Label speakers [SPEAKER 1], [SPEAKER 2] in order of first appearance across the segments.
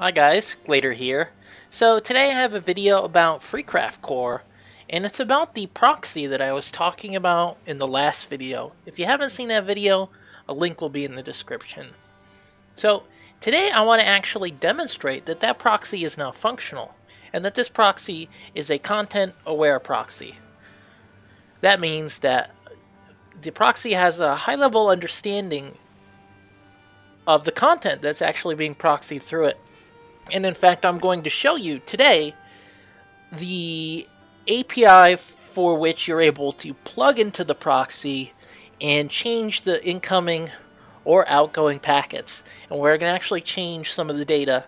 [SPEAKER 1] Hi guys, Glader here. So today I have a video about FreecraftCore, and it's about the proxy that I was talking about in the last video. If you haven't seen that video, a link will be in the description. So today I want to actually demonstrate that that proxy is now functional, and that this proxy is a content-aware proxy. That means that the proxy has a high-level understanding of the content that's actually being proxied through it. And in fact, I'm going to show you today the API for which you're able to plug into the proxy and change the incoming or outgoing packets. And we're going to actually change some of the data,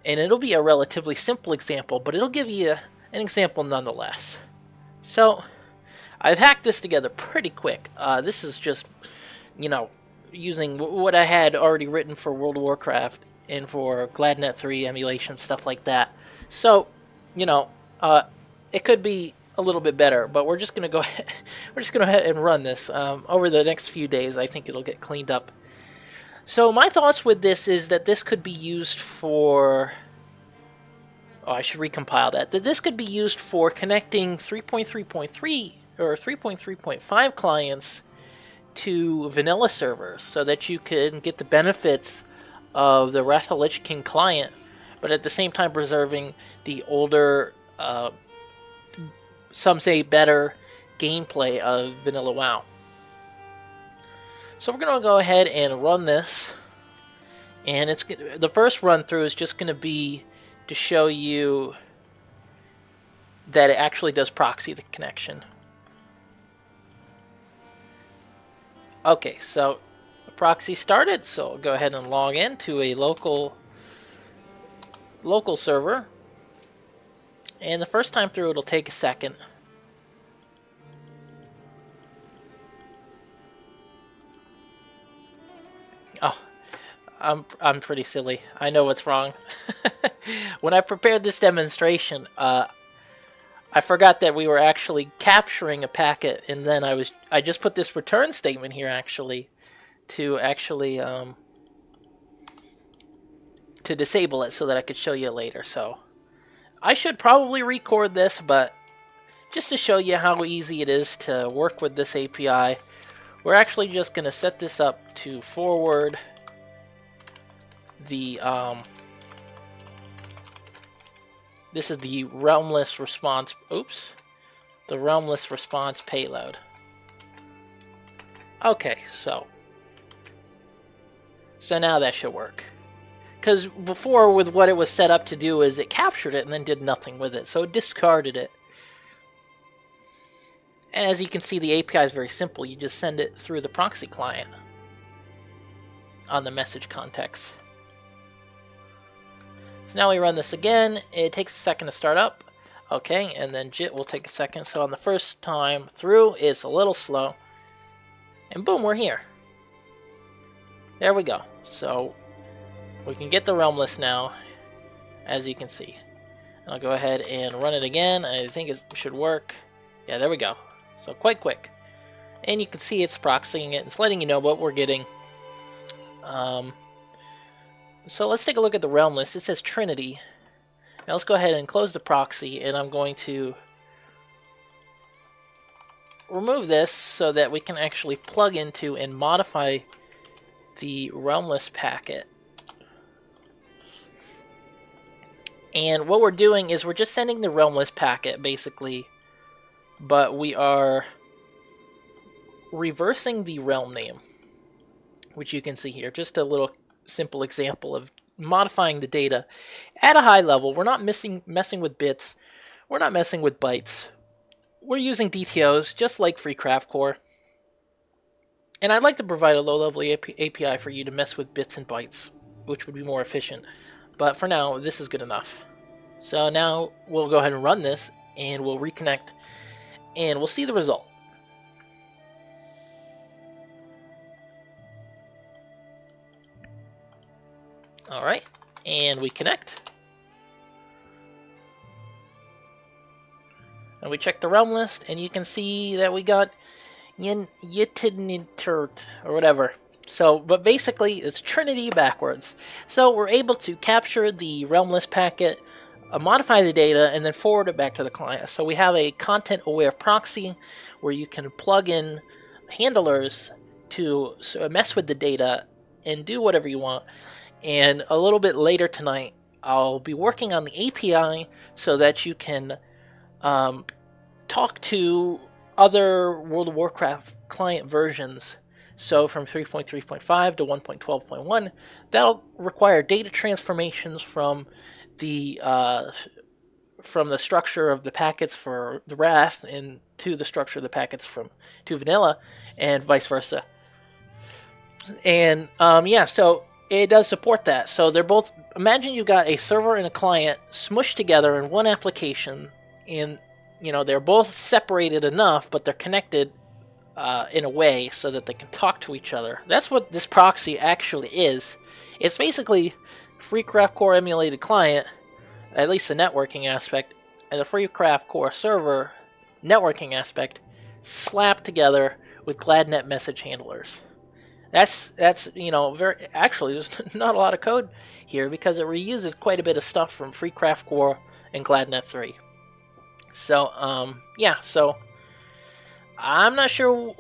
[SPEAKER 1] and it'll be a relatively simple example, but it'll give you an example nonetheless. So I've hacked this together pretty quick. This is just, using what I had already written for World of Warcraft and for GladNet3 emulation, stuff like that. So, it could be a little bit better, but we're just gonna go ahead, and run this over the next few days. I think it'll get cleaned up. So my thoughts with this is that this could be used for. Oh, I should recompile that. That this could be used for connecting 3.3.3 or 3.3.5 clients to vanilla servers, so that you can get the benefits of the Wrath of the Lich King client, but at the same time preserving the older, some say better, gameplay of vanilla WoW. So we're going to go ahead and run this, and the first run through is just going to be to show you that it actually does proxy the connection. Okay, so the proxy started, so I'll go ahead and log in to a local server. And the first time through, it'll take a second. Oh, I'm pretty silly. I know what's wrong. When I prepared this demonstration, I forgot that we were actually capturing a packet, and then I just put this return statement here to disable it so that I could show you later. So I should probably record this, but just to show you how easy it is to work with this API, we're actually just going to set this up to forward the this is the realmless response. Oops, the realmless response payload. Okay, so now that should work. Because before, with what it was set up to do, is it captured it and then did nothing with it, so it discarded it. And as you can see, the API is very simple. You just send it through the proxy client on the message context. So now we run this again. It takes a second to start up. Okay, and then JIT will take a second. So on the first time through, it's a little slow. And boom, we're here. There we go. So we can get the realmless now, as you can see. I'll go ahead and run it again. I think it should work. Yeah, there we go. So quite quick. And you can see it's proxying it. It's letting you know what we're getting. So let's take a look at the realmless. It says Trinity. Now let's go ahead and close the proxy, and I'm going to remove this so that we can actually plug into and modify the realmless packet. And what we're doing is we're just sending the realmless packet, basically, but we are reversing the realm name, which you can see here. Just a little simple example of modifying the data at a high level. We're not messing with bits. We're not messing with bytes. We're using DTOs, just like FreecraftCore. And I'd like to provide a low-level API for you to mess with bits and bytes, which would be more efficient. But for now, this is good enough. So now we'll go ahead and run this, and we'll reconnect, and we'll see the result. Alright, and we connect. And we check the realm list, and you can see that we got Yitidnitert, or whatever. So, but basically, it's Trinity backwards. So we're able to capture the realm list packet, modify the data, and then forward it back to the client. So we have a content-aware proxy where you can plug in handlers to mess with the data and do whatever you want. And a little bit later tonight, I'll be working on the API so that you can talk to other World of Warcraft client versions. So from 3.3.5 to 1.12.1, that'll require data transformations from the structure of the packets for the Wrath and to the structure of the packets to vanilla, and vice versa. And yeah, so it does support that. So they're both. Imagine you've got a server and a client smushed together in one application, and they're both separated enough, but they're connected in a way so that they can talk to each other. That's what this proxy actually is. It's basically FreecraftCore emulated client, at least the networking aspect, and the FreecraftCore server networking aspect slapped together with GladNet message handlers. That's very actually there's not a lot of code here because it reuses quite a bit of stuff from FreecraftCore and GladNet3. So yeah, so I'm not sure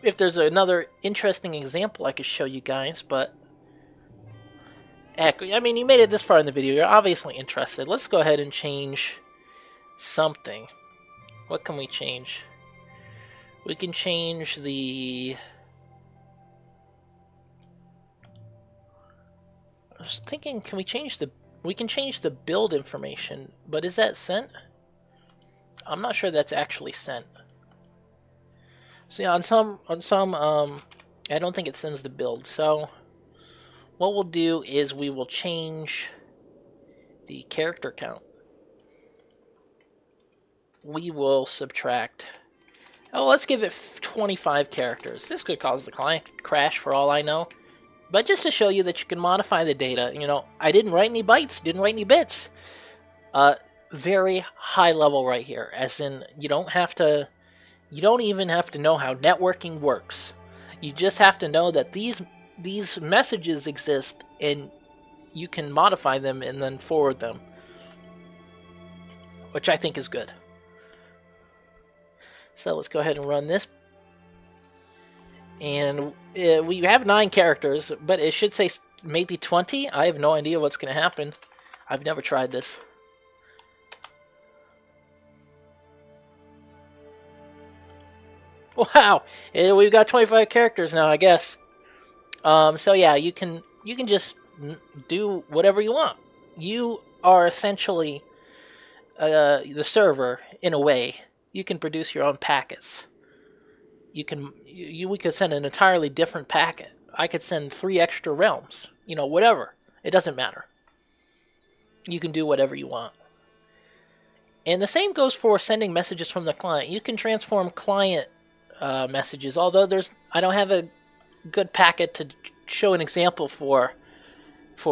[SPEAKER 1] if there's another interesting example I could show you guys, but heck, I mean, you made it this far in the video. You're obviously interested. Let's go ahead and change something. What can we change? We can change the... I was thinking, can we change the... We can change the build information, but is that sent? I'm not sure that's actually sent. See, on some, I don't think it sends the build. So what we'll do is we will change the character count. We will subtract. Oh, let's give it 25 characters. This could cause the client to crash for all I know. But just to show you that you can modify the data, I didn't write any bytes, didn't write any bits. Very high level right here, as in you don't even have to know how networking works. You just have to know that these messages exist and you can modify them and then forward them, which I think is good. So let's go ahead and run this. And we have 9 characters, but it should say maybe 20. I have no idea what's going to happen. I've never tried this. Wow, we've got 25 characters now, I guess. So yeah, you can just do whatever you want. You are essentially the server in a way. You can produce your own packets. We could send an entirely different packet. I could send 3 extra realms. Whatever. It doesn't matter. You can do whatever you want. And the same goes for sending messages from the client. You can transform client messages, although I don't have a good packet to show an example for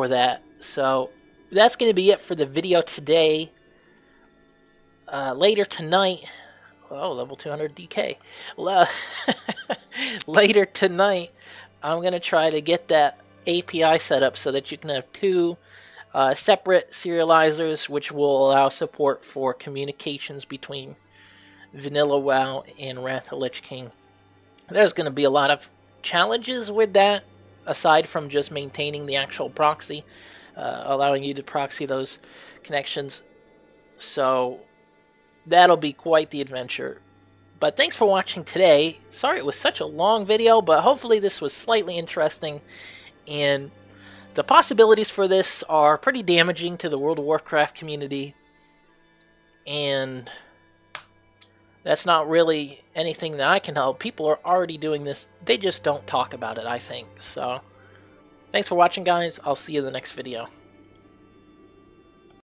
[SPEAKER 1] that. So that's going to be it for the video today. Later tonight, level 200 DK. Later tonight, I'm going to try to get that API set up so that you can have 2 separate serializers, which will allow support for communications between Vanilla WoW and Wrath of the Lich King. There's going to be a lot of challenges with that, aside from just maintaining the actual proxy, allowing you to proxy those connections. So that'll be quite the adventure. But thanks for watching today. Sorry it was such a long video, but hopefully this was slightly interesting. And the possibilities for this are pretty damaging to the World of Warcraft community. And that's not really anything that I can help. People are already doing this. They just don't talk about it, I think. So, thanks for watching, guys. I'll see you in the next video.